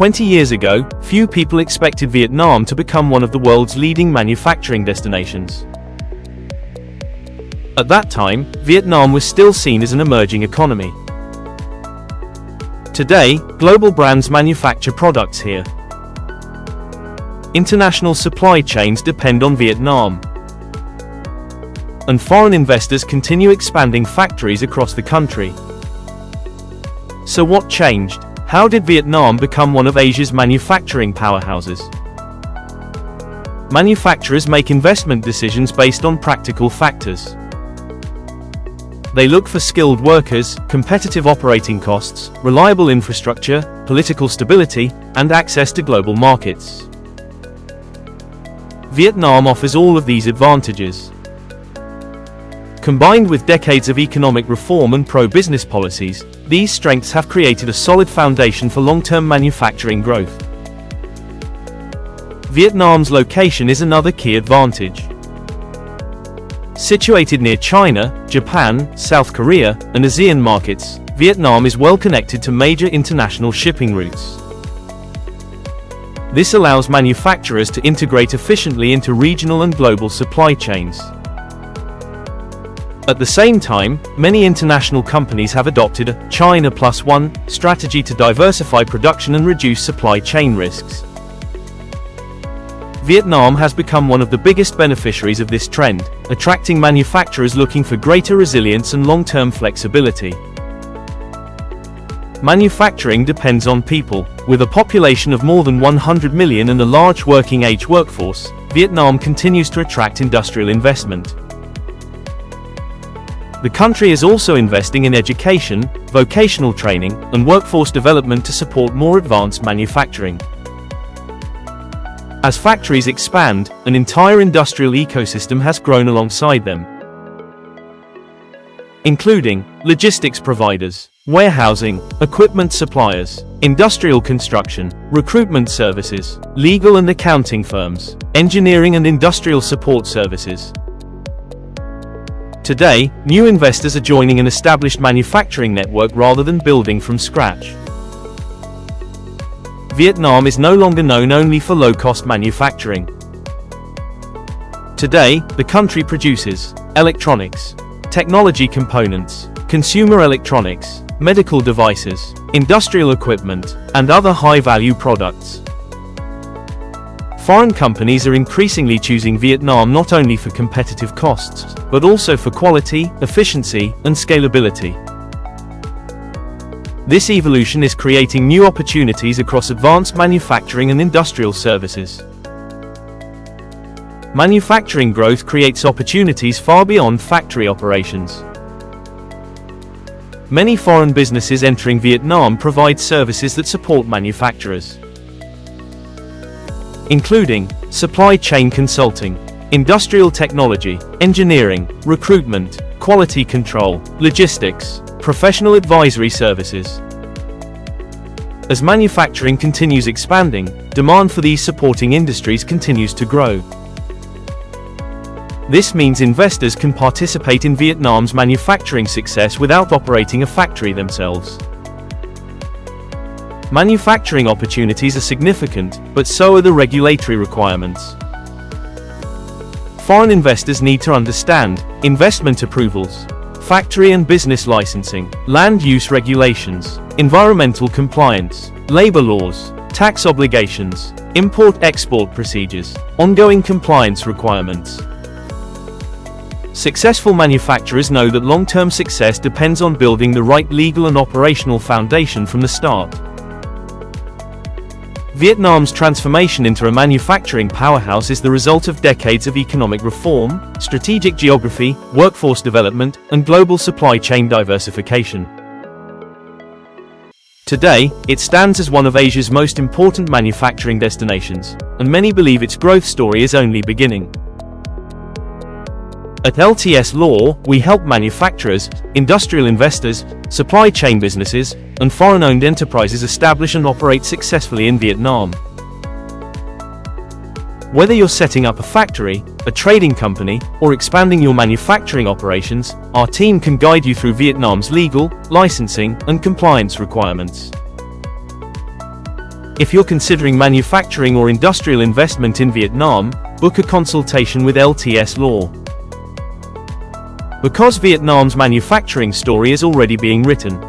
20 years ago, few people expected Vietnam to become one of the world's leading manufacturing destinations. At that time, Vietnam was still seen as an emerging economy. Today, global brands manufacture products here. International supply chains depend on Vietnam. And foreign investors continue expanding factories across the country. So what changed? How did Vietnam become one of Asia's manufacturing powerhouses? Manufacturers make investment decisions based on practical factors. They look for skilled workers, competitive operating costs, reliable infrastructure, political stability, and access to global markets. Vietnam offers all of these advantages. Combined with decades of economic reform and pro-business policies, these strengths have created a solid foundation for long-term manufacturing growth. Vietnam's location is another key advantage. Situated near China, Japan, South Korea, and ASEAN markets, Vietnam is well connected to major international shipping routes. This allows manufacturers to integrate efficiently into regional and global supply chains. At the same time, many international companies have adopted a China Plus One strategy to diversify production and reduce supply chain risks. Vietnam has become one of the biggest beneficiaries of this trend, attracting manufacturers looking for greater resilience and long-term flexibility. Manufacturing depends on people. With a population of more than 100 million and a large working-age workforce, Vietnam continues to attract industrial investment. The country is also investing in education, vocational training, and workforce development to support more advanced manufacturing. As factories expand, an entire industrial ecosystem has grown alongside them, including logistics providers, warehousing, equipment suppliers, industrial construction, recruitment services, legal and accounting firms, engineering and industrial support services. Today, new investors are joining an established manufacturing network rather than building from scratch. Vietnam is no longer known only for low-cost manufacturing. Today, the country produces electronics, technology components, consumer electronics, medical devices, industrial equipment, and other high-value products. Foreign companies are increasingly choosing Vietnam not only for competitive costs, but also for quality, efficiency, and scalability. This evolution is creating new opportunities across advanced manufacturing and industrial services. Manufacturing growth creates opportunities far beyond factory operations. Many foreign businesses entering Vietnam provide services that support manufacturers, including supply chain consulting, industrial technology, engineering, recruitment, quality control, logistics, professional advisory services. As manufacturing continues expanding, demand for these supporting industries continues to grow. This means investors can participate in Vietnam's manufacturing success without operating a factory themselves. Manufacturing opportunities are significant, but so are the regulatory requirements. Foreign investors need to understand investment approvals, factory and business licensing, land use regulations, environmental compliance, labor laws, tax obligations, import-export procedures, ongoing compliance requirements. Successful manufacturers know that long-term success depends on building the right legal and operational foundation from the start. Vietnam's transformation into a manufacturing powerhouse is the result of decades of economic reform, strategic geography, workforce development, and global supply chain diversification. Today, it stands as one of Asia's most important manufacturing destinations, and many believe its growth story is only beginning. At LTS Law, we help manufacturers, industrial investors, supply chain businesses, and foreign-owned enterprises establish and operate successfully in Vietnam. Whether you're setting up a factory, a trading company, or expanding your manufacturing operations, our team can guide you through Vietnam's legal, licensing, and compliance requirements. If you're considering manufacturing or industrial investment in Vietnam, book a consultation with LTS Law. Because Vietnam's manufacturing story is already being written.